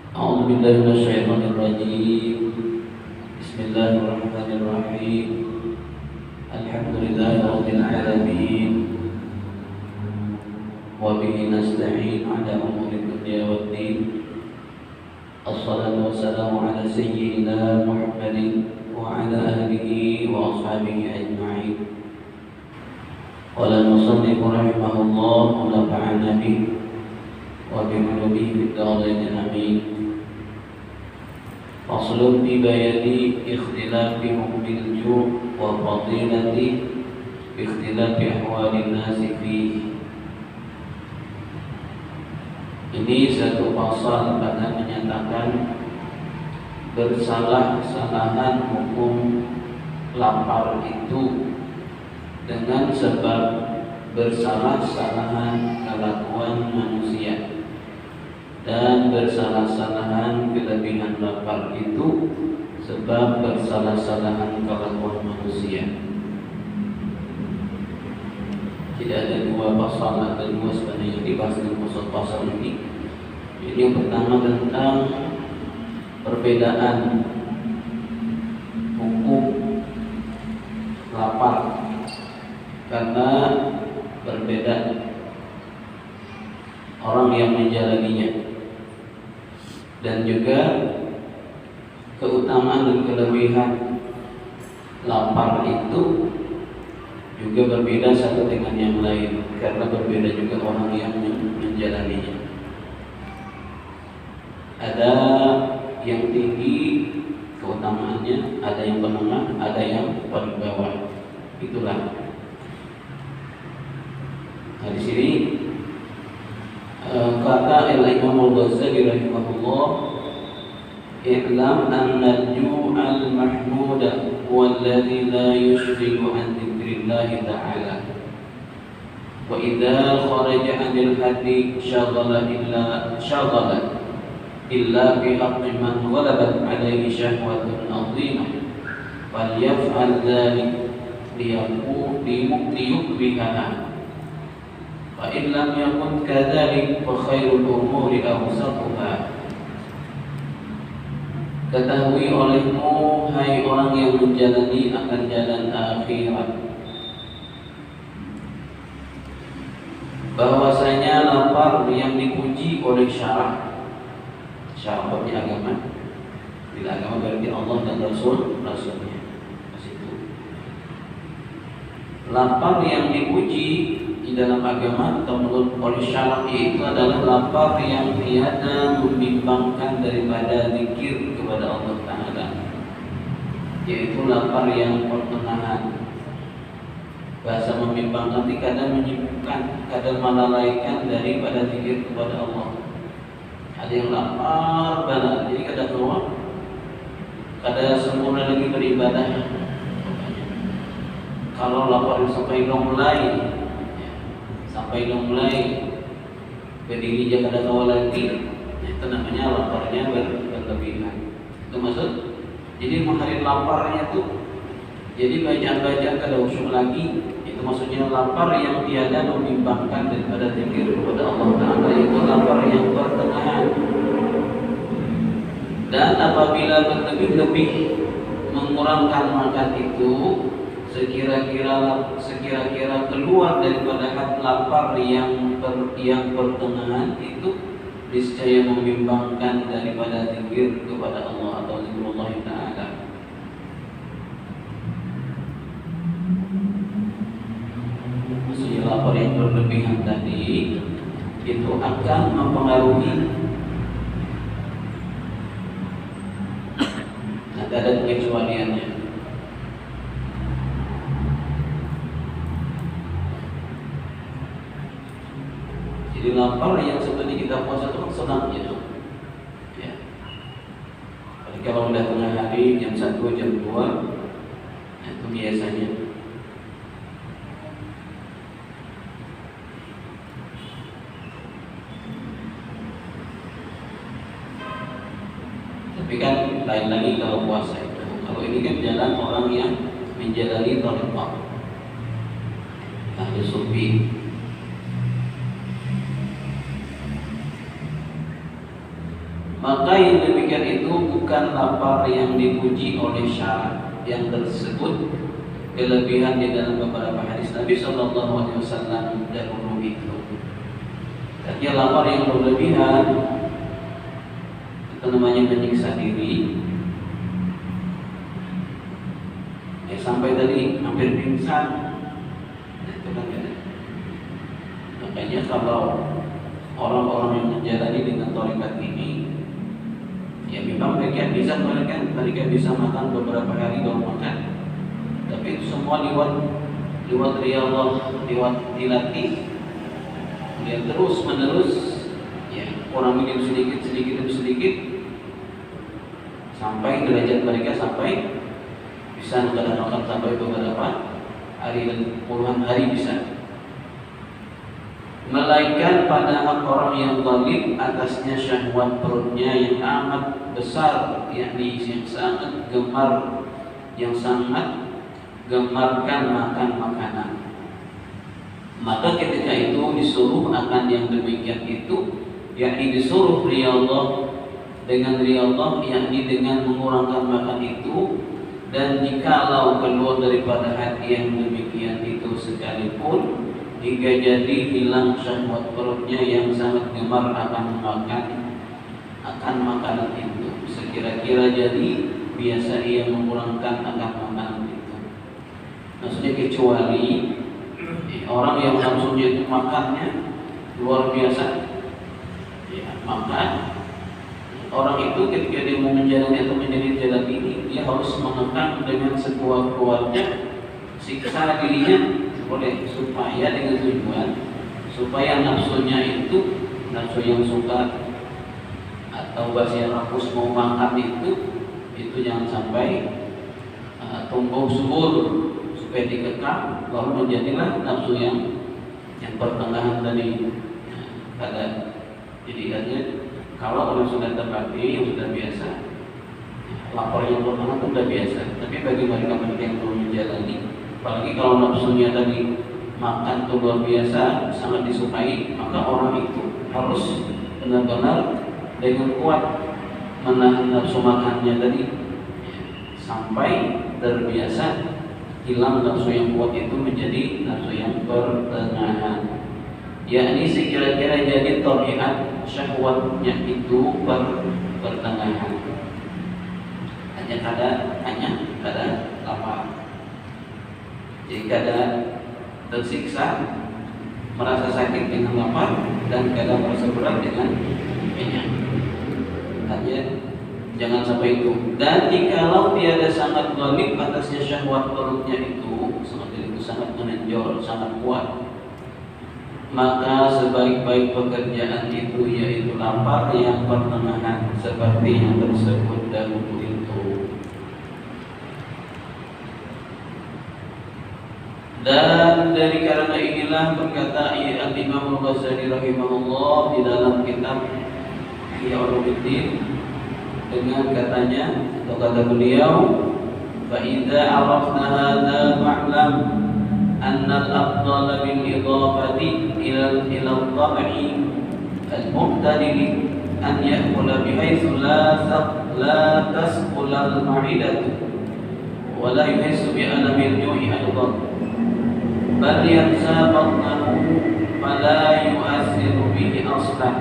أعوذ بالله من الشيطان الرجيم. بسم الله الرحمن الرحيم. الحمد لله رب العالمين، وبه نستعين على أمور الدنيا والدين. الصلاة والسلام على سيدنا محمد وعلى آله وأصحابه أجمعين. قال المصنف رحمه الله ونفعنا به وبعلومه في الدارين آمين. فصل في بيان اختلاف حكم الجوع وفضيلة باختلاف أحوال الناس فيه. Ini satu pasal pada menyatakan bersalah-salahan hukum lapar itu dengan sebab bersalah-salahan kelakuan manusia, dan bersalah-salahan kelebihan lapar itu sebab bersalah-salahan kelakuan manusia. Tidak ada dua pasal, ada dua sebenarnya yang dibahas dalam pasal ini. Jadi yang pertama tentang perbedaan hukum lapar, karena berbeda orang yang menjalaninya, dan juga keutamaan dan kelebihan lapar itu juga berbeda satu dengan yang lain, karena berbeda juga orang yang menjalaninya. Ada yang tinggi keutamaannya, ada yang menengah, ada yang paling bawah. Itulah. Nah, di sini kata Imam Al-Ghazali rahimahullah, "I'lam anna al-ju'al mahmuda huwa alladhi la yushghilu an dzikrillahi ta'ala. Wa idza kharaja 'anil haddi shaghala illa bi haqqi man ghalabat 'alayhi shahwatun 'azimah. Falyaf'al dhalik liyukrihaha. Wa in lam yakun kadzalik fa khairul umuri awsatuha." Ketahui olehmu, hai orang yang menjalani akan jalan akhirat, bahwasanya lapar yang dipuji oleh syara'. Syara' agama. Bila agama berarti Allah dan Rasulnya. Lapar yang dipuji di dalam agama atau menurut oleh syara' itu adalah lapar yang tiada membimbangkan daripada zikir kepada Allah Ta'ala, yaitu lapar yang pertengahan. Bahasa membimbangkan itu kadang menyibukkan, kadang melalaikan daripada zikir kepada Allah. Ada yang lapar banget, jadi kadang keluar, kadang sempurna lagi beribadah. Kalau lapar sampai mulai berdiri jaga dan awal lagi, itu namanya laparnya berlebihan. Itu maksud. Jadi menghari laparnya tuh, jadi bacaan-bacaan kada usul lagi. Itu maksudnya lapar yang tiada membimbangkan daripada zikir kepada Allah Ta'ala, itu lapar yang pertengahan. Dan apabila berlebih-lebih mengurangkan makan itu, sekira-kira keluar daripada had lapar yang pertengahan itu, niscaya membimbangkan daripada zikir kepada Allah atau zikrullah Ta'ala. Maksudnya lapar yang berlebihan tadi itu akan mempengaruhi, ada pengecualiannya. Jadi lapar yang seperti kita puasa itu senang gitu. Ya. Jadi kalau udah tengah hari jam 1, jam 2, itu biasanya. Tapi kan lain lagi kalau puasa itu. Kalau ini kan jalan orang yang menjalani thariqah ahli sufi. Maka yang demikian itu bukan lapar yang dipuji oleh syarat yang tersebut. Kelebihan di dalam beberapa hadis Nabi Shallallahu Alaihi Wasallam dahulu itu. Artinya lapar yang berlebihan itu namanya menyiksa diri. Ya sampai tadi hampir pingsan. Nah, itu kan beda. Makanya kalau orang-orang yang menjalani dengan tarekat ini, ya memang mereka bisa makan beberapa hari baru makan. Tapi itu semua lewat riyadhah, lewat dilatih. Dia terus menerus ya kurang minum sedikit demi sedikit sampai derajat mereka sampai bisa makan sampai beberapa hari dan puluhan hari bisa. Melainkan pada hak orang yang zalim atasnya syahwat perutnya yang amat besar, yakni yang sangat gemarkan makan makanan. Maka ketika itu disuruh akan yang demikian itu, yakni disuruh riyadhah dengan riyadhah, yakni dengan mengurangkan makan itu. Dan jikalau keluar daripada hati yang demikian itu sekalipun, hingga jadi hilang syahwat perutnya yang sangat gemar akan makanan itu, sekira-kira jadi biasa ia mengurangkan akan makanan itu. Maksudnya kecuali orang yang nafsunya itu makannya luar biasa, ya, maka orang itu ketika dia mau menjalani atau menjadi jalan ini, dia harus menekan dengan sekuat-kuatnya siksa dirinya oleh supaya dengan tujuan supaya nafsunya itu nafsu yang suka atau bahasa yang rakus mau makan itu jangan sampai tumbuh subur supaya dikekang lalu menjadilah nafsu yang pertengahan tadi pada. Jadi artinya kalau orang sudah terlatih yang sudah biasa lapar yang pertama itu sudah biasa, tapi bagi mereka yang belum menjalani, apalagi kalau nafsunya tadi makan itu luar biasa sangat disukai, maka orang itu harus benar-benar dengan kuat menahan nafsu makannya tadi sampai terbiasa hilang nafsu yang kuat itu menjadi nafsu yang pertengahan, yakni sekira-kira jadi tabiat syahwatnya itu pertengahan, hanya kada lapar. Jadi kada tersiksa merasa sakit dengan lapar dan kada merasa berat dengan kenyang. Hanya jangan sampai itu. Dan jikalau tiada sangat ghalib atasnya syahwat perutnya itu sangat menonjol, sangat kuat, maka sebaik-baik pekerjaan itu yaitu lapar yang pertengahan seperti yang tersebut dahulu itu. Dan dari karena inilah berkata Imam Al-Ghazali rahimahullah di dalam kitab Ihya Ulumuddin dengan katanya atau kata beliau, fa idza arafna hadza fa'lam anna al-afdal bil idafati ila al-tab'i al-muqtadil an ya'kula bihaythu la tasqul al-ma'idatu wa la yuhissu bi alami al-ju'i aidan bal yansa batnahu fala yu'assiru bihi aslan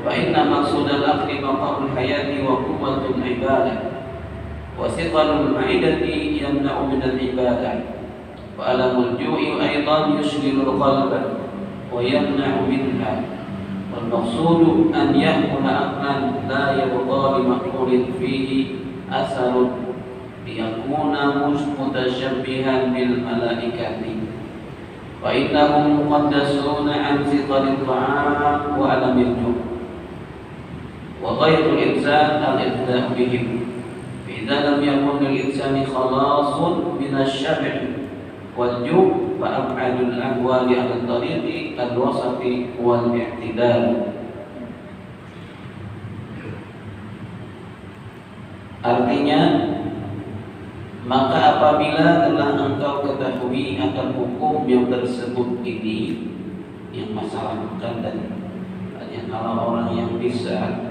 fa inna maqsud al-akli baqa'ul hayati wa quwwatul ibadah wa siqalul ma'idati yamna'u min al-ibadah wa alamul ju'i aidan yushghilul qalba wa yamna'u minha wal maqsudu an ya'kula aklan la yabqa li maqulin fihi asarun liyakuna mutashabbihan bil malaikati wa innahum muqaddasuna an siqalit ta'am wa alamil ju' wa ghayrul insan al-ibda' bihim idza lam yakun lil insani khalasun min asy-syab' wal ju' fa ab'adul ahwali 'ala tariqi al-wasati wal i'tidal. Artinya, maka apabila telah engkau ketahui akan hukum yang tersebut ini, yang masalah makan dan hanya kalau orang yang bisa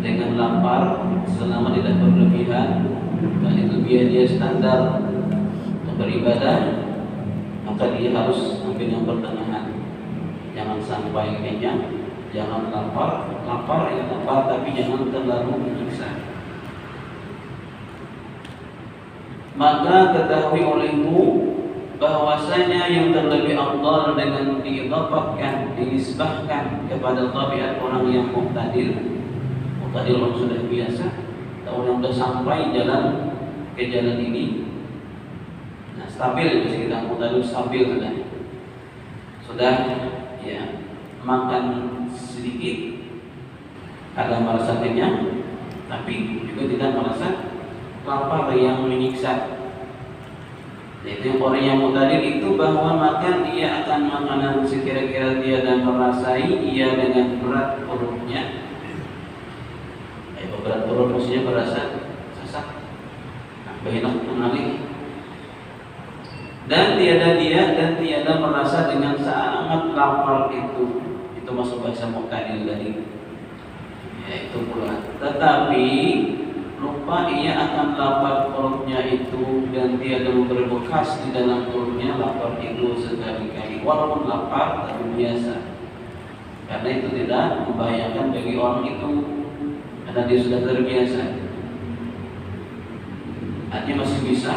dengan lapar selama tidak berlebihan, dan itu dia standar untuk beribadah, maka dia harus ambil yang pertengahan. Jangan sampai kenyang, jangan lapar tapi jangan terlalu menyiksa. Maka ketahui olehmu bahwasanya yang terlebih afdal dengan diidhafahkan, dinisbahkan kepada tabiat orang yang muqtadir orang sudah biasa, orang sudah sampai ke jalan ini. Nah, stabil itu kita muqtadir, stabil sudah ya, makan sedikit ada merasa kenyang, tapi juga tidak merasa lapar yang menyiksa. Itu orang yang muqtadir itu bahwa makan dia akan makanan sekira-kira dia dan merasai ia dengan berat perutnya. Berat perut maksudnya berasa sesak, enak mengalih. Dan tiada merasa dengan sangat lapar itu masuk bahasa muqtadir tadi. Ya itu pula. Tetapi lupa ia akan lapar perutnya itu dan tiada memberi bekas di dalam perutnya lapar itu sekali-kali, walaupun lapar tapi biasa, karena itu tidak membahayakan bagi orang itu karena dia sudah terbiasa. Artinya masih bisa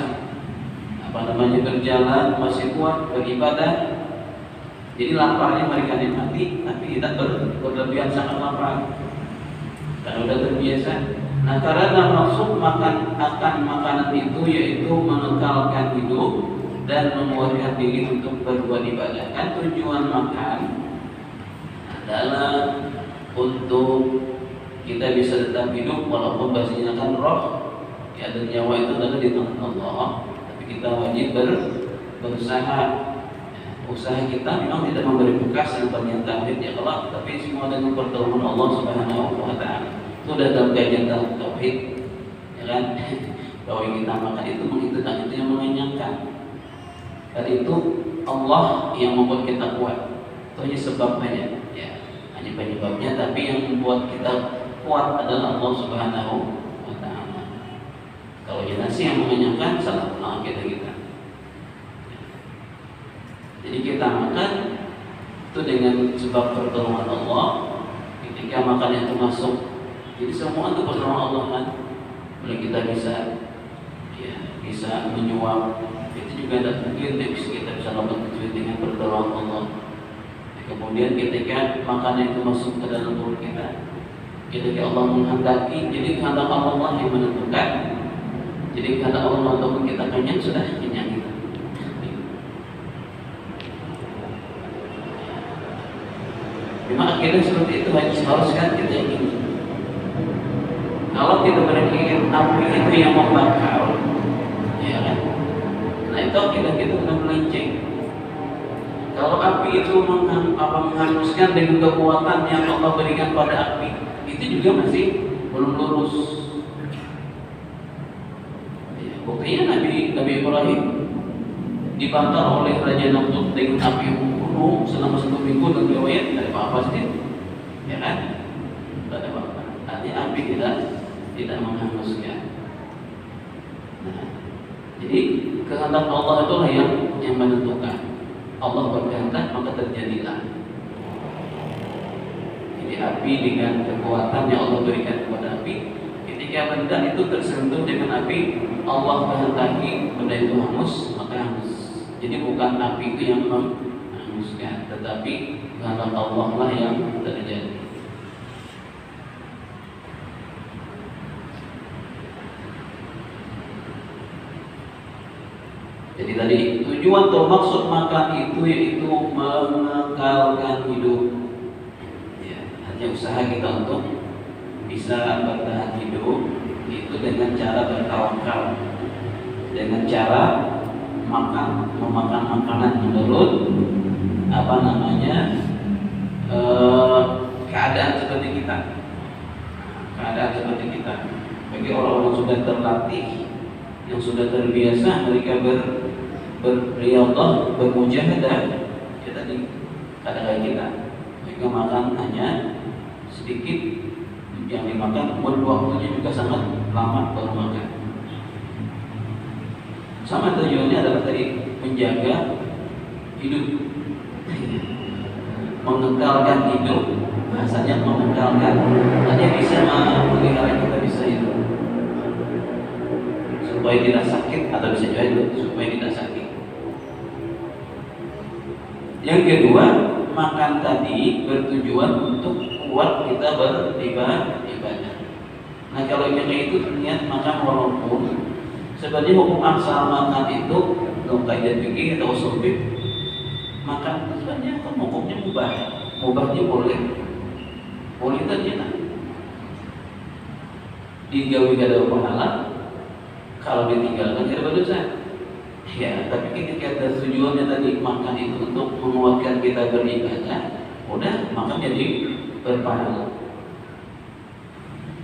berjalan, masih kuat beribadah. Jadi laparnya mereka nikmati, tapi tidak berlebihan sangat lapar karena sudah terbiasa. Nah, karena maksud akan makanan itu yaitu mengekalkan hidup dan menguatkan diri untuk berbuat ibadah. Kan tujuan makan adalah untuk kita bisa tetap hidup walaupun bahasanya kan roh ya, dan nyawa itu adalah di tangan Allah. Tapi kita wajib berusaha. Usaha kita memang tidak memberi bekas yang ternyata ya Allah, tapi semua dengan pertolongan Allah Subhanahu wa taala. Sudah dalam kajian tauhid, ya kan? Bahwa yang kita makan itu itu yang mengenyangkan. Dan itu Allah yang membuat kita kuat. Itu hanya sebabnya, ya, hanya penyebabnya. Tapi yang membuat kita kuat adalah Allah Subhanahu wa taala. Kalau nasi yang mengenyangkan, salah pula kita. Jadi kita makan itu dengan sebab pertolongan Allah. Ketika makan itu masuk, jadi semua itu pertolongan Allah kan. Boleh kita bisa menyuap, itu juga tidak mungkin kita bisa lompat kecuali dengan pertolongan Allah. Kemudian ketika makanan itu masuk ke dalam perut kita, ketika Allah menghendaki, jadi kehendak Allah yang menentukan. Jadi kehendak Allah untuk kita kenyang, sudah kenyang kita. Memang akhirnya seperti itu harus kan kita ingin. Kalau kita berpikir api itu yang membakar, ya kan? Nah itu akhirnya kita akan melenceng. Kalau api itu menghanguskan dengan kekuatan yang Allah berikan pada api, itu juga masih belum lurus. Ya, buktinya Nabi Ibrahim dibakar oleh Raja Namrud dengan api gunung selama 1 minggu dan riwayat tidak apa-apa sih, ya kan? Tidak ada apa-apa. Artinya api tidak menghanguskan. Nah, jadi kehendak Allah itulah yang menentukan. Allah berkehendak maka terjadilah. Jadi api dengan kekuatan yang Allah berikan kepada api, ketika benda itu tersentuh dengan api, Allah kehendaki benda itu hangus, maka hangus. Jadi bukan api itu yang menghanguskan, tetapi kehendak Allah lah yang terjadi. Jadi tadi tujuan atau maksud makan itu yaitu mengekalkan hidup. Ya, hanya usaha kita untuk bisa bertahan hidup itu dengan cara bertawakal, dengan cara memakan makanan menurut keadaan seperti kita. Bagi orang-orang yang sudah terlatih, yang sudah terbiasa, mereka berriyadhah, bermujahadah, ya tadi kata kita, mereka makan hanya sedikit yang dimakan, kemudian waktunya juga sangat lama baru makan. Sama tujuannya adalah tadi menjaga hidup, mengekalkan hidup, bahasanya mengekalkan, hanya bisa memelihara kita bisa hidup supaya tidak sakit, atau bisa juga supaya tidak sakit. Yang kedua, makan tadi bertujuan untuk kuat kita beribadah. Nah kalau yang kayak itu niat makan, walaupun sebenarnya hukum asal makan itu kajian fikih atau usul fikih, makan itu sebenarnya kan hukumnya mubah, mubahnya boleh ternyata digawi gak ada pahala, kalau ditinggalkan tidak berdosa. Ya, tapi ketika ada tujuannya tadi makan itu untuk menguatkan kita beribadah, udah makan jadi berpahala.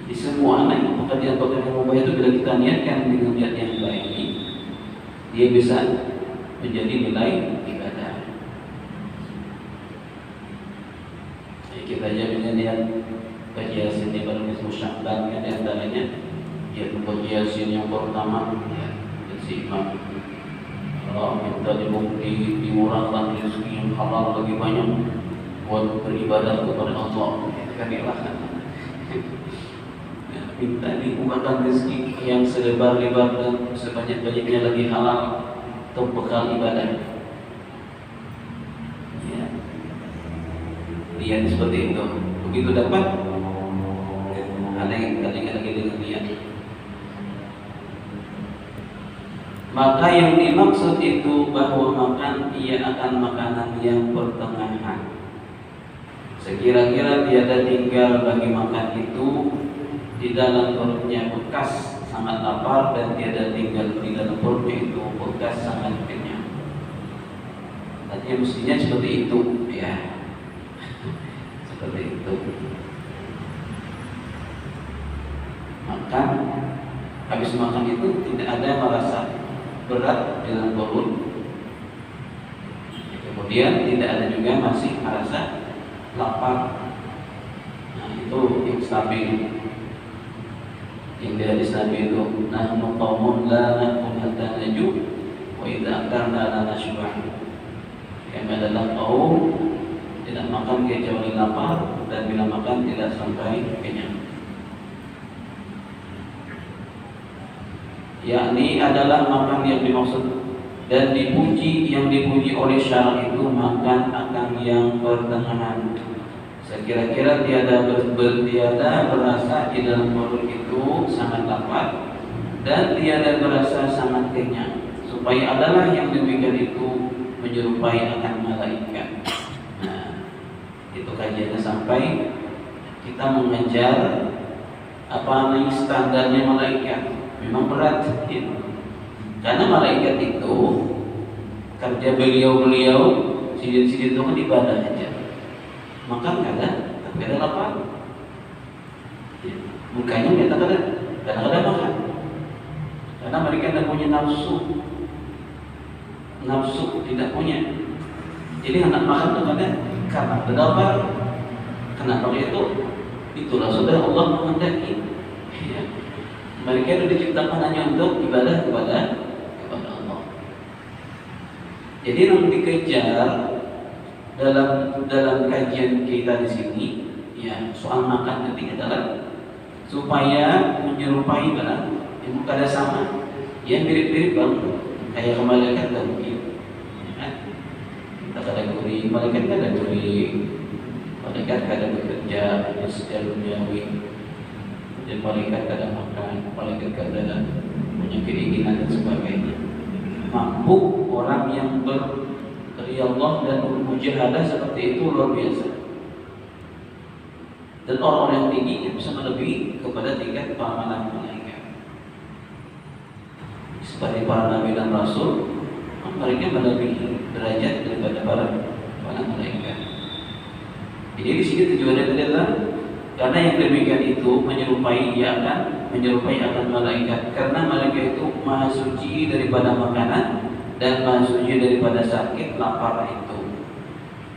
Di semua anak pekerjaan-pekerjaan yang mubah itu bila kita niatkan dengan niat yang baik, dia bisa menjadi nilai ibadah. Jadi kita aja bisa lihat baca Yasin di dalam Sya'ban, kan di antaranya yaitu baca Yasin yang pertama ya, si Imam Allah minta dimurahkan rezeki yang halal lagi banyak buat beribadah kepada Allah. Itu kan ilahan. Minta dibukakan rezeki yang selebar-lebar dan sebanyak-banyaknya lagi halal untuk bekal ibadah. Ya. Niat seperti itu. Begitu dapat, ada yang lagi dengan niat. Maka yang dimaksud itu bahwa makan ia akan makanan yang pertengahan. Sekira-kira tiada tinggal bagi makan itu di dalam perutnya bekas sangat lapar, dan tiada tinggal di dalam perutnya itu bekas sangat kenyang. Tadinya mestinya seperti itu, ya. Seperti itu. Makan, habis makan itu tidak ada merasa berat di dalam perut. Kemudian tidak ada juga masih merasa lapar. Nah, itu yang stabil. Yang di hadis Nabi itu, nahnu qaumun la na'kul hatta naju wa idza akalna la nashbah. Kami adalah kaum tidak makan kecuali lapar, dan bila makan tidak sampai kenyang. Yakni adalah makan yang dimaksud dan dipuji, yang dipuji oleh syara itu makan akan yang pertengahan. Sekira-kira tiada berasa di dalam perut itu sangat lapar, dan tiada berasa sangat kenyang, supaya adalah yang demikian itu menyerupai akan malaikat. Nah, itu kajiannya sampai kita mengejar apa namanya standarnya malaikat. Memang berat, ya. Karena malaikat itu kerja beliau sidin-sidin itu kan ibadah aja. Makan kadang, tapi ada lapar. Ya. Mukanya menyatakan kadang-kadang makan. Karena mereka tidak punya nafsu tidak punya. Jadi anak makan itu kadang karena ada lapar. Kenapa itu? Itulah sudah Allah menghendaki. Ya. Mereka itu diciptakan hanya untuk ibadah kepada Allah. Jadi yang dikejar dalam kajian kita di sini, ya, soal makan nanti adalah supaya menyerupai barang yang kada sama, yang mirip-mirip bang, kayak malaikat dan mungkin, ya, kita kategori malaikat kategori malaikat kada bekerja secara duniawi, dan malaikat kada makan, malaikat kada punya keinginan dan sebagainya. Mampu orang yang dari Allah dan mujahadah seperti itu luar biasa. Dan orang-orang yang tinggi yang bisa melebihi kepada tingkat para malaikat. Seperti para nabi dan rasul, mereka melebihi derajat daripada para malaikat. Jadi di sini tujuannya adalah karena yang demikian itu menyerupai, ia akan menyerupai akan malaikat. Karena malaikat itu maha suci daripada makanan dan maha suci daripada sakit lapar itu.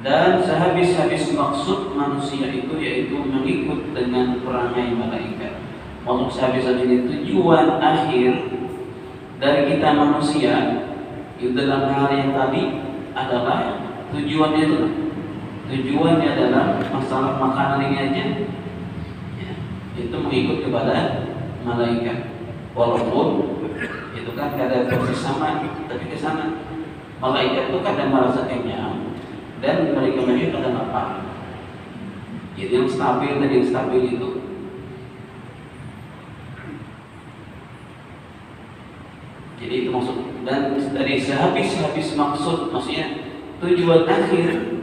Dan sehabis-habis maksud manusia itu yaitu mengikut dengan perangai malaikat. Maksud sehabis-habis ini tujuan akhir dari kita manusia itu dalam hal yang tadi adalah tujuannya adalah masalah makanan ini aja ya, itu mengikut kepada malaikat. Walaupun itu kan kada persis sama, tapi ke sana malaikat itu kadang merasa kenyang dan mereka kadang lapar. Jadi yang stabil itu. Jadi itu maksud. Dan dari sehabis maksud, maksudnya tujuan akhir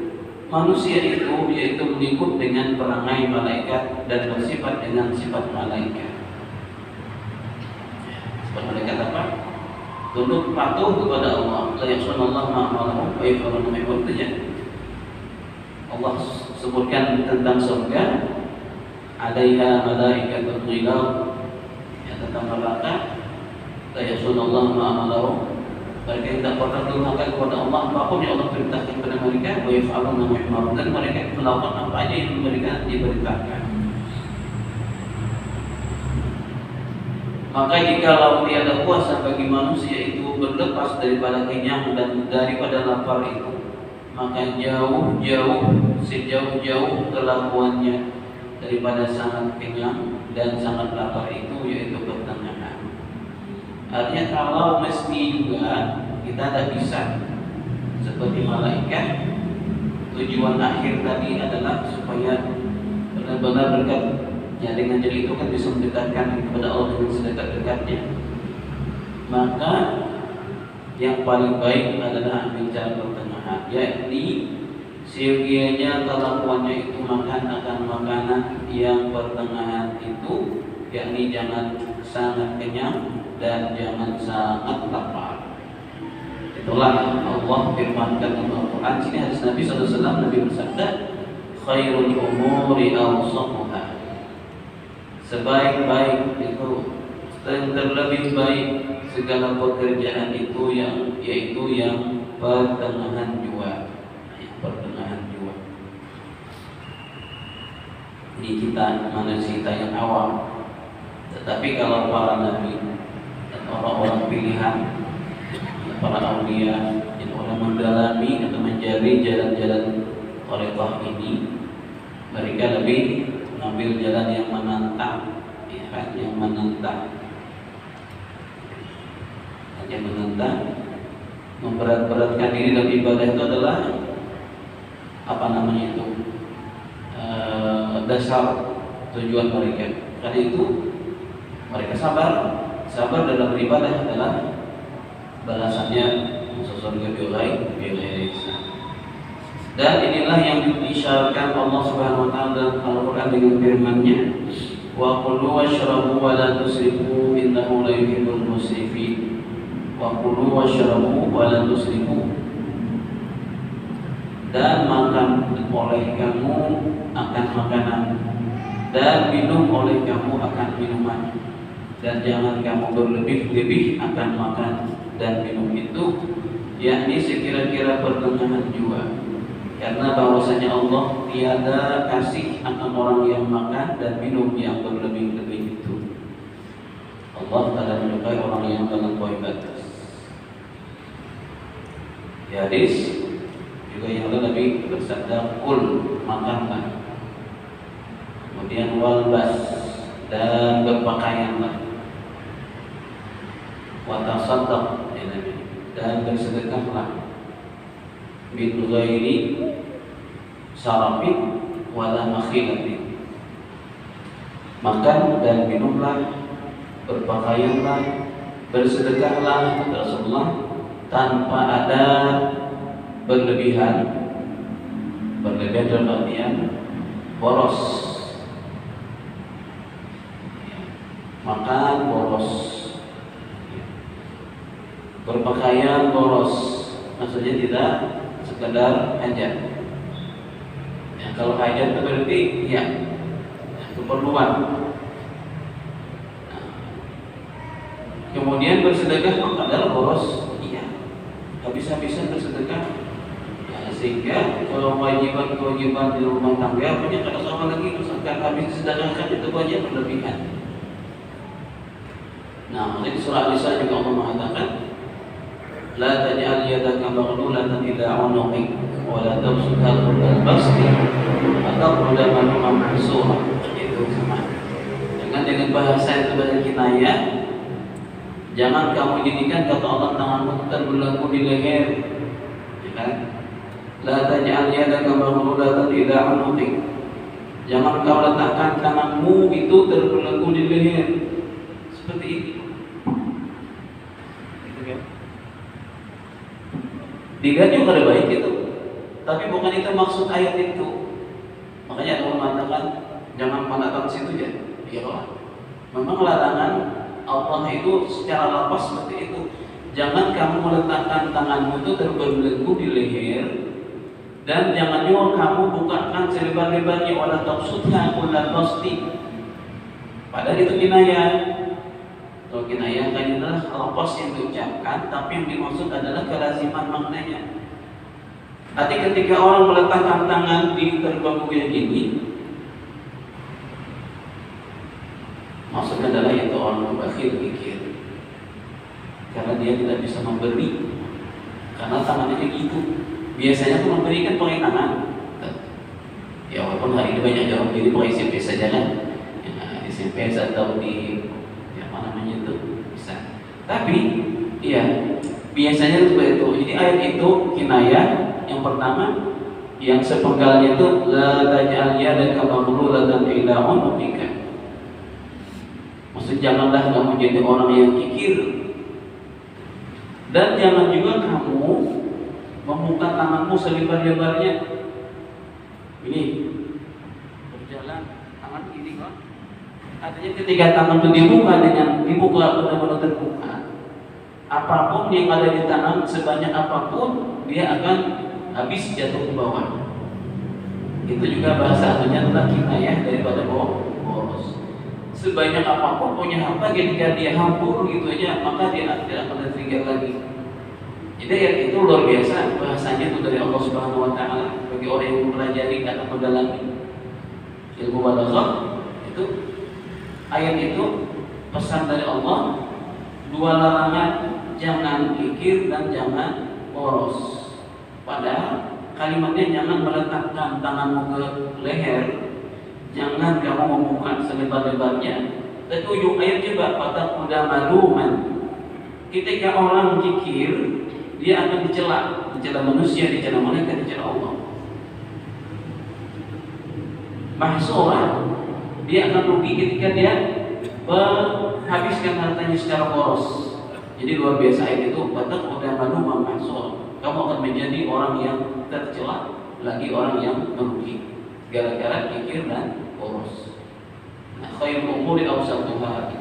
manusia itu yaitu mengikut dengan perangai malaikat dan bersifat dengan sifat malaikat. Sifat malaikat apa? Tunduk patuh kepada Allah. La ya'sunallahu ma amarahum wa yaf'aluna ma yu'marun. Allah sebutkan tentang surga, alaiha malaikatun ghilab, ya, tentang neraka, la ya'sunallahu ma amarahum. Mereka tidak pernah durhaka kepada Allah, apapun yang Allah perintahkan kepada mereka, wa yaf'aluna ma yu'marun, dan mereka melakukan apa aja yang mereka diperintahkan. Maka jikalau tiada kuasa bagi manusia itu berlepas daripada kenyang dan daripada lapar itu, maka sejauh-jauh kelakuannya daripada sangat kenyang dan sangat lapar itu yaitu pertengahan. Artinya kalau mesti juga kita tidak bisa seperti malaikat, tujuan akhir tadi adalah supaya benar-benar dekat. Ya, dengan jadi itu kan bisa mendekatkan kepada Allah dengan sedekat-dekatnya. Maka yang paling baik adalah ambil cara pertengahan, yakni seyogianya kelakuannya itu makan akan makanan yang pertengahan itu, yakni jangan sangat kenyang dan jangan sangat lapar. Itulah Allah firmankan dalam Al-Quran. Sini hadis Nabi SAW, Nabi bersabda, khairul umuri awsatuha. Sebaik-baik itu dan terlebih baik segala pekerjaan itu yaitu yang pertengahan jua. Ini kita manusia yang awam. Tetapi kalau para nabi dan orang-orang pilihan, para aulia yang orang mendalami atau mencari jalan-jalan thariqah ini, mereka lebih mengambil jalan yang menantang, ya, yang menantang, memberat-beratkan diri dalam ibadah itu adalah apa namanya itu dasar tujuan mereka. Karena itu mereka sabar dalam beribadah adalah balasannya masuk surga biolai. Dan inilah yang diisyaratkan Allah Subhanahu wa taala dalam Al-Qur'an dengan firman-Nya, wa kulu washrabu wa la tusrifu innahu la yuhibbul musrifin. Wa kulu washrabu wa la tusrifu. Dan makan oleh kamu akan makanan dan minum oleh kamu akan minuman, dan jangan kamu berlebih-lebih akan makan dan minum itu, yakni sekira-kira pertengahan jua. Karena bahwasanya Allah tiada kasih akan orang yang makan dan minum yang berlebih-lebih itu. Allah tidak menyukai orang yang melampaui batas. Di hadis juga yang lain Nabi bersabda, kul, makanlah, kemudian walbas, dan berpakaianlah, watasaddaq, dan bersedekahlah, min ghairi sarafin wala makhilatin. Makan dan minumlah, berpakaianlah, bersedekahlah, kata Rasulullah, tanpa ada berlebihan dalam artian boros. Makan boros, berpakaian boros, maksudnya tidak sekedar hajat. Ya, kalau hajat itu berarti ya keperluan. Nah, kemudian bersedekah adalah boros. Iya, habis-habisan bersedekah. Ya, sehingga kewajiban-kewajiban di rumah tangga banyak ada sama lagi, misalkan habis sedangkan itu banyak berlebihan. Nah, di surah An-Nisa juga Allah mengatakan, la taj'al yadaka maghlulatan ila 'unuqik wa la tabsutha kullal basti fataq'uda maluman mahsura. Itu sama. Dengan bahasa itu bahasa kinayah, jangan kamu jadikan kata Allah tanganmu terbelenggu di leher, ya kan? La taj'al yadaka maghlulatan ila 'unuqik. Jangan kau letakkan tanganmu itu terbelenggu di leher seperti ini. Gitu kan? Diganjung ada baik itu, tapi bukan itu maksud ayat itu. Makanya Allah mengatakan jangan menatap situ ya. Ya Allah. Memang larangan Allah itu secara lapas seperti itu. Jangan kamu meletakkan tanganmu itu terbelenggu di leher, dan jangan juga kamu bukakan selebar-lebarnya wala taqsutha kullal basti. Padahal itu kinayah. Kalau kinayah kan adalah lapas yang diucapkan, tapi yang dimaksud adalah kelaziman maknanya. Arti ketika orang meletakkan tangan di terbelenggu yang ini, maksudnya adalah itu orang bakhil pikir, karena dia tidak bisa memberi, karena tangannya gitu. Biasanya tuh memberikan pakai tangan. Ya walaupun hari ini banyak orang jadi pakai SMP saja kan, ya, di SMP atau di apa namanya itu bisa. Tapi iya biasanya seperti itu. Jadi ayat itu kinayah yang pertama, yang sepenggalnya itu la taj'al yadaka maghlulatan ila 'unuqika. Maksud janganlah kamu jadi orang yang kikir, dan jangan juga kamu membuka tanganmu selebar-lebarnya. Ini berjalan tangan ini kok. Artinya ketika tangan itu dibuka benar-benar terbuka, apapun yang ada di tangan sebanyak apapun dia akan habis jatuh ke bawah. Itu juga bahasa artinya adalah kinayah daripada boros. Sebanyak apapun punya harta, ketika dia hampur gitu aja, maka dia tidak akan tertrigger lagi. Jadi ayat itu luar biasa, bahasanya itu dari Allah Subhanahu Wa Taala bagi orang yang mempelajari atau mendalami ilmu balaghah. Itu ayat itu pesan dari Allah, dua larangan, jangan kikir dan jangan boros. Padahal kalimatnya jangan meletakkan tanganmu ke leher, jangan kamu membuka selebar-lebarnya. Dan ujung ayat juga fataq'uda maluman. Ketika orang kikir, dia akan dicela manusia, dicela malaikat, dicela Allah. Mahsura, dia akan rugi ketika dia menghabiskan hartanya secara boros. Jadi luar biasa ayat itu, fataq'uda maluman mahsura. Kamu akan menjadi orang yang tercela, lagi orang yang merugi gara-gara kikir dan boros. Nah, khairul umuri awsatuha.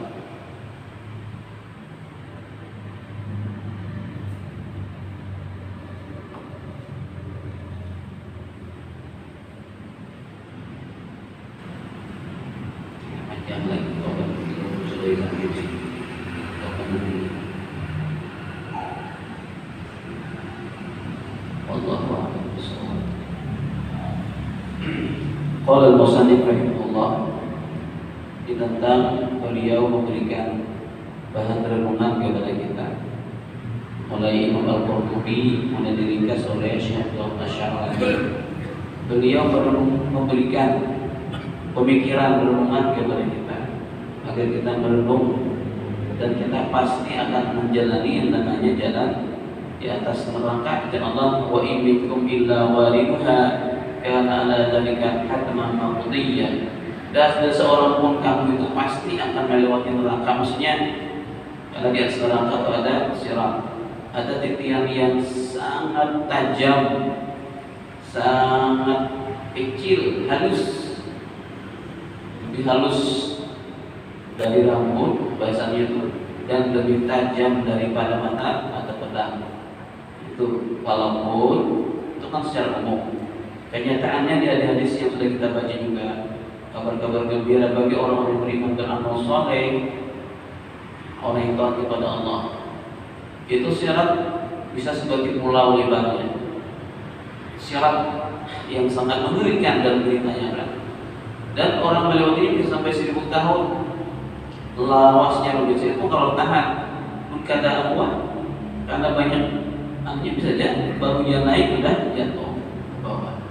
Yang lagi tobat sudah lagi wallahu a'lam bishawab. Qala al-musannif rahimahullah, tentang beliau memberikan bahan renungan kepada kita, mulai Imam Al-Qurtubi mulai diringkas oleh Syekh Al-Asy'ari. Beliau memberikan pemikiran renungan kepada kita agar kita merenung dan kita pasti akan menjalani yang namanya jalan di atas neraka. Dan Allah, wa in minkum illa wariduha kana ala dzalika hatman maqdiyyan. Dan seorang pun kamu itu pasti akan melewati neraka. Maksudnya kalau di atas neraka itu ada sirat, ada titian yang sangat tajam, sangat kecil, halus, lebih halus dari rambut bahasanya itu, dan lebih tajam daripada mata atau pedang. Itu walaupun itu kan secara umum. Kenyataannya di hadis yang sudah kita baca juga, kabar-kabar gembira bagi orang-orang yang beriman dan amal saleh, orang yang taat kepada Allah. Itu syarat bisa sebagai pulau lebarnya. syarat yang sangat mengerikan dan ditanyakan. Dan orang melewati ini sampai 1000 tahun. Lawasnya begitu itu kalau tahan berkata awan karena banyak angin bisa saja baru dia naik sudah jatuh ke bawah.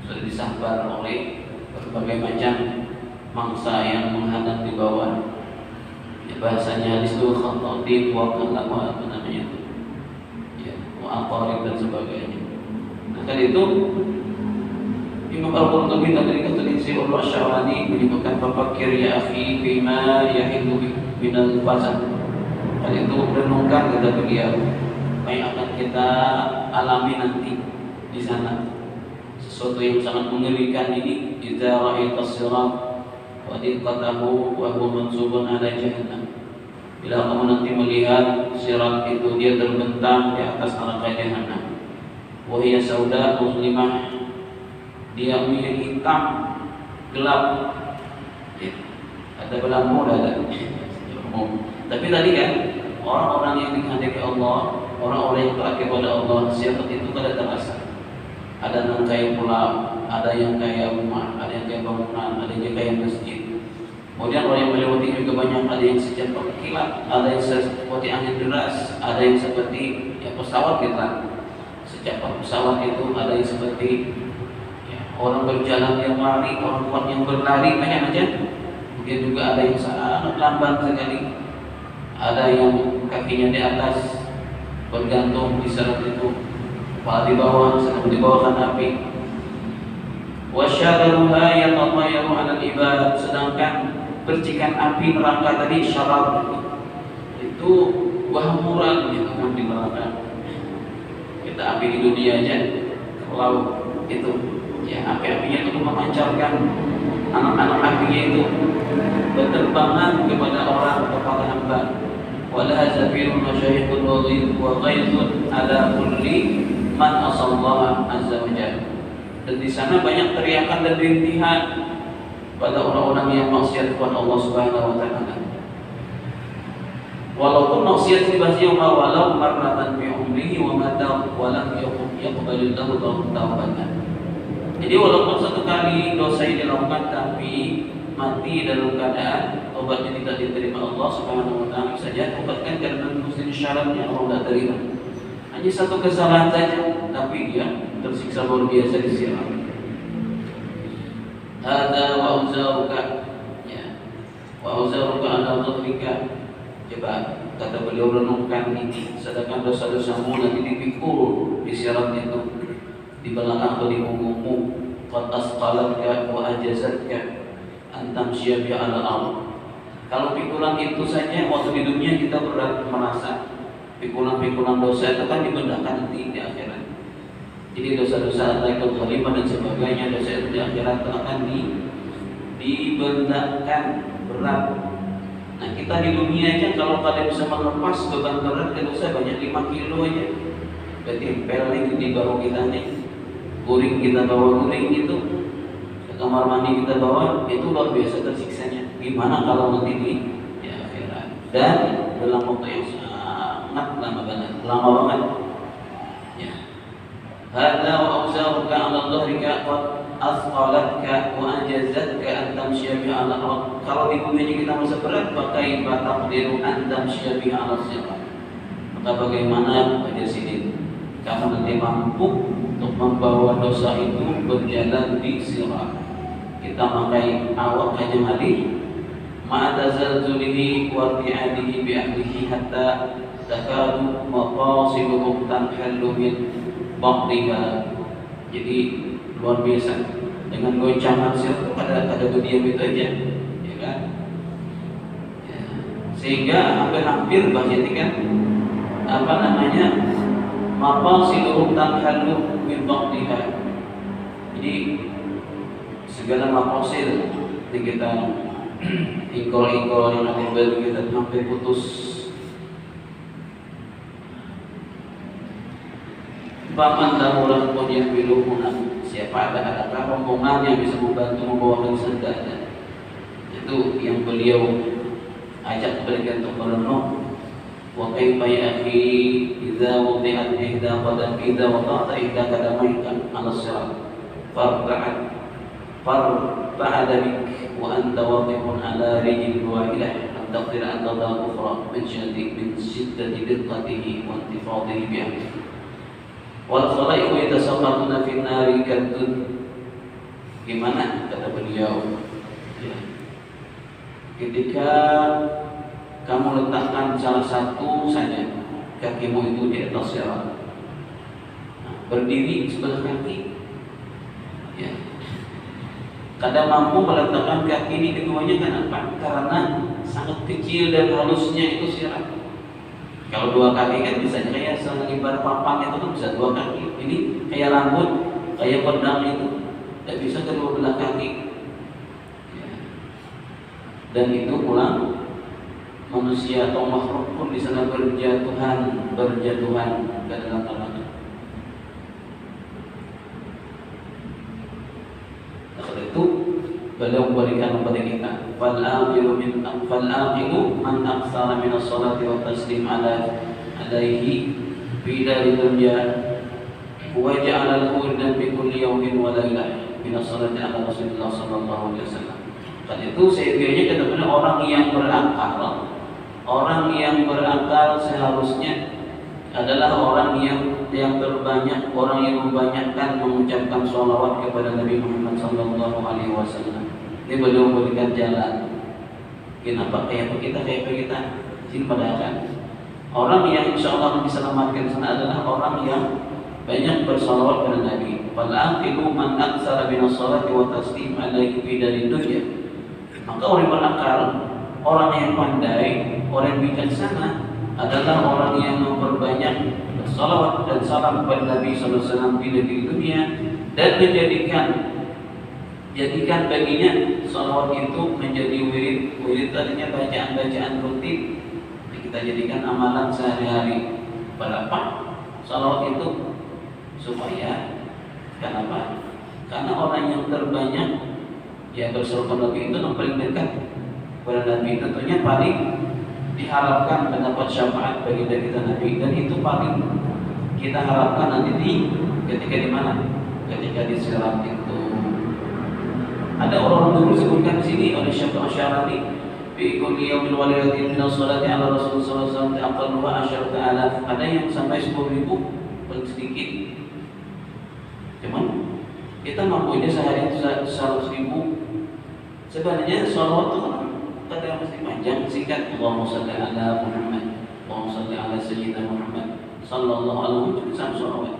Sudah disambar oleh berbagai macam mangsa yang menghadap di bawah. Ya, bahasanya hadis itu khatib wa kalama apa namanya itu. Ya, wa aqarib dan sebagainya. Nah, kan itu Imam Al-Qurtubi tadi kata si Allah Syawani menyebutkan papakir ya akhi bima yahidu minal fazan. Dan itu renungkan kata beliau apa yang akan kita alami nanti di sana. Sesuatu yang sangat mengerikan ini idza ra'aita as-sirat wa diqatahu wa huwa mansubun ala jahannam. Bila kamu nanti melihat sirat itu dia terbentang di atas neraka jahannam. Wa hiya sauda muslimah, dia hitam gelap ya. Ada belangko ada. Tapi tadi kan orang-orang yang dikehendaki Allah, orang-orang yang taat kepada Allah, siapa itu kada terasa. Ada yang kayak pulau, ada yang kayak rumah, ada yang kayak bangunan, ada yang kayak masjid. Kemudian orang yang melewati juga banyak, ada yang secepat kilat, ada yang seperti angin deras, ada yang seperti ya pesawat kita. Secepat pesawat itu ada yang seperti orang berjalan yang lari, orang kuat yang berlari, banyak macam. Mungkin juga ada yang sangat lambat sekali. Ada yang kakinya di atas, bergantung di sana itu, kepala di bawah, sedang di bawah kan api. Wasyadaruha yatatayaru 'alal ibad, sedangkan percikan api neraka tadi syarar itu wahamuran gitu kan di neraka. Kita api di dunia aja, kalau itu ya api-apinya itu memancarkan anak-anak apinya itu berterbangan kepada orang kepada hamba. Wala zafirun masyayikhun wa ghaizun ala kulli man asallaha azza wa jalla. Dan di sana banyak teriakan dan rintihan pada orang-orang yang maksiat kepada Allah Subhanahu wa taala. Walaupun maksiat dibahasnya walau marratan fi umrihi wa mata wa lam yaqbalillahu tawbatan. Jadi walaupun satu kali dosa yang dilakukan tapi mati dalam keadaan obatnya tidak diterima Allah Subhanahu wa taala saja, obatkan karena mesti syaratnya Allah tidak terima. Hanya satu kesalahan saja tapi dia tersiksa luar biasa di sisi Allah. Hada wa uzaruka ya. Wa uzaruka ala dhahrika. Coba kata beliau renungkan ini, sedangkan dosa-dosamu nanti dipikul di sirat itu, di belakang atau di punggungmu. Qad asqalatka wa ajazatka an tamshiya bi ala al. Kalau pikulan itu saja waktu di dunia kita berat merasa pikulan-pikulan dosa itu kan dibendahkan nanti di akhirat. Jadi dosa-dosa ataikul zalimah dan sebagainya, dosa itu di akhirat akan dibendahkan berat. Nah kita di dunia aja kalau kalian bisa melepas beban berat ke dosa banyak 5 kilo aja. Berarti peleng di bahu kita nih, guring kita bawa guring itu, ke kamar mandi kita bawa, itu luar biasa tersiksanya. Gimana kalau nanti di akhirat? Dan dalam waktu yang sangat lama banget. Ya. Hada wa awzaruka 'ala dhahrika qad asqalatka wa ajazatka an tamshiya bi 'ala al-ard. Kalau di dunia kita merasa berat, pakai taqdiru an tamshiya bi 'ala sirat. Maka bagaimana pada sini kamu nanti mampu untuk membawa dosa itu berjalan di sirat. Kita pakai awak aja mali ma'atazalzulihi wa ti'adihi bi ahlihi hatta takadu maqasiduhum tanhallu min baqdiha. Jadi luar biasa dengan goncangan sirat itu ada berdiam itu aja ya kan ya. Sehingga hampir-hampir bahasa ini kan apa namanya maqasiduhum tanhallu min baqdiha. Jadi segala maqasid yang kita ingkol-ingkol yang ada baru kita hampir putus. Paman dahulah kemudian biluhuna, siapa adakah rombongan yang bisa membantu membawakan sendanya. Itu yang beliau ajak mereka untuk merenung wa kaifa ya akhi idza wudi'at ihda wada'ta ihda qadamaika 'ala sirat farta'ad bik wa anta waqifun 'ala rijlin wahidah an taqdir an tadha ukhra min shiddati diqqatihi wa intifadihi bi ahli wal khalaiqu yatasaqatuna fi nari kadud. Gimana kata beliau ya, ketika kamu letakkan salah satu saja kakimu itu di atas sirat, berdiri sebelah kaki ya. Kadang mampu meletakkan kaki di keduanya, kenapa? Karena sangat kecil dan halusnya itu sirat. Kalau dua kaki kan bisa kayak selebar papan itu kan bisa dua kaki. Ini kayak rambut, kayak pedang itu tidak bisa kedua belah kaki ya. Dan itu pulang manusia atau makhluk pun di sana berjatuhan ke dalam neraka. Karena itu beliau memberikan kepada kita fal-aqilu man aktsara min as-salati wa taslim alaihi fi dari dunya wa ja'ala lahu dan fi kulli yawmin wa lailah min as-salati ala Rasulullah sallallahu alaihi wasallam. Karena itu sehingga kata orang yang berakal seharusnya adalah orang yang terbanyak, orang yang membanyakkan mengucapkan sholawat kepada Nabi Muhammad sallallahu alaihi wasallam. Ini beliau memberikan jalan. Kenapa kayak kita sini padahal orang yang insya Allah diselamatkan sana adalah orang yang banyak bersalawat kepada Nabi. Fal-aqilu man aktsara min as-salati wa taslim alaihi fi dari dunya. Maka orang berakal, orang yang pandai, orang yang bijaksana adalah orang yang memperbanyak bersalawat dan salam kepada Nabi sallallahu alaihi wasallam di negeri dunia dan jadikan baginya salawat itu menjadi wirid artinya bacaan rutin. Kita jadikan amalan sehari-hari. Berapa salawat itu supaya kenapa? Karena orang yang terbanyak yang bersalawat Nabi itu yang paling dekat kepada Nabi, tentunya paling diharapkan mendapat syafaat bagi kita Nabi, dan itu paling kita harapkan nanti ketika di mana? Ketika di sirat itu. Ada orang dulu sebutkan di sini oleh Syekh Asy'arani fi kulli yawmin wa lailatin min as-salati ala Rasul sallallahu alaihi wasallam aqalluha 10,000. Ada yang sampai 10.000 paling sedikit. Cuman kita mampunya sehari 100.000. Sebenarnya sholawat itu kan kadang mesti panjang, singkat. Allahumma shalli ala Muhammad, Allahumma shalli ala Sayyidina Muhammad sallallahu alaihi wasallam. Sama sholawat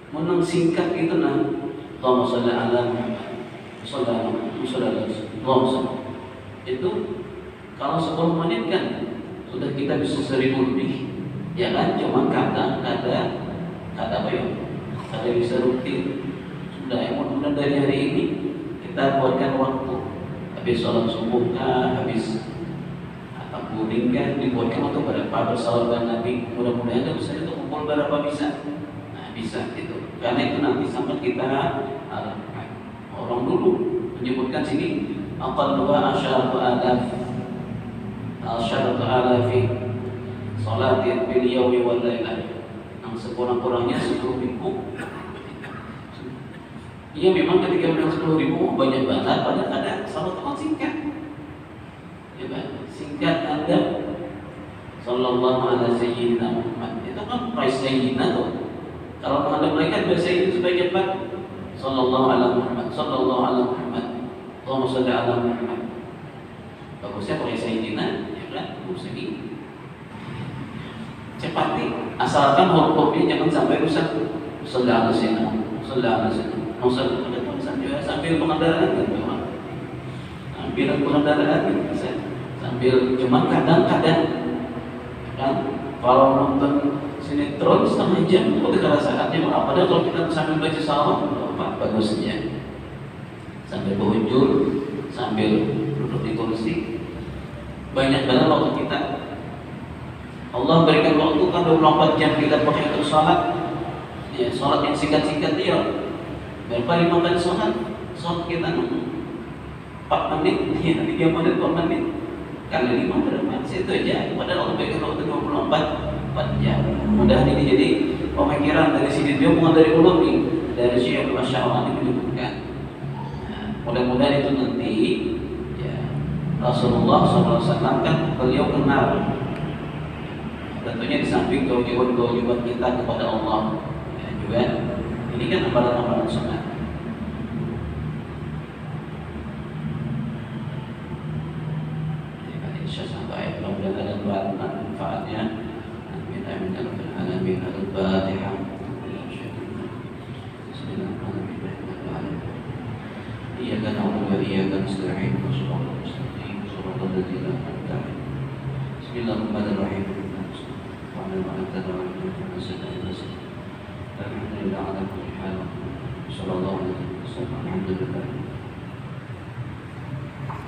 menang singkat itu nah, Allahumma shalli ala Muhammad sallallahu alaihi wasallam. Itu kalau 10 menit kan sudah kita bisa 1.000 lebih, ya kan? Cuma kata apa ya? Kata bisa rutin. Sudah mudah dari hari ini kita buatkan waktu. Habis sholat subuh habis takbirin kan dibuatkan waktu berapa bersalawat Nabi. Mudah-mudahan bisa itu kumpul berapa bisa. Nah, bisa gitu. Karena itu nanti sampai kita orang dulu menyebutkan sini aqallu asyaratu alafi salatin bil yawmi wal lailah. Yang sekurang-kurangnya 10.000. Iya memang ketika bilang 10.000 banyak banget, padahal ada salat itu singkat. Ya kan? Singkat ada sallallahu alaihi sayyidina Muhammad. Itu kan price sayyidina tuh. Kalau ada mereka biasa itu supaya cepat sallallahu alaihi Muhammad, sallallahu alaihi Muhammad. Allahumma shalli ala Muhammad. Bagusnya pakai sayyidina, ya kan? Bisa ini. Cepat nih, asalkan huruf-hurufnya jangan sampai rusak. Sallallahu alaihi wasallam, sallallahu alaihi wasallam. Sambil pengendaraan kan, sambil cuman kadang-kadang kan kalau nonton sinetron setengah jam itu kalau saatnya berapa? Padahal kalau kita sambil baca salawat apa bagusnya sambil berujur, sambil duduk di kursi, banyak banget waktu kita. Allah berikan waktu kan 24 jam kita pakai untuk sholat. Ya, sholat yang singkat-singkat dia. Berapa 5 kali sholat kita 4 menit, ya 3 menit, 4 menit. kali 5 ke depan situ aja. Padahal Allah berikan waktu 24 jam. Mudah ini jadi pemikiran dari sini dia bukan dari mulut nih, dari Syekh Masya Allah ini menyebutkan. Nah, mudah-mudahan itu nanti ya, Rasulullah SAW kan beliau kenal. Tentunya di samping kewajiban kita kepada Allah ya, juga ini kan amalan-amalan sunnah. Sampai mudah-mudahan ada manfaatnya. Amin amin ya rabbal alamin. Al-Fatihah. Bismillahirrahmanirrahim. Iyyaka na'budu wa iyyaka nasta'in. Shiratal ladzina an'amta 'alaihim. Bismillahirrahmanirrahim. Wa 'ala Alhamdulillah ala kulli hal. Sallallahu alaihi wasallam. Alhamdulillah.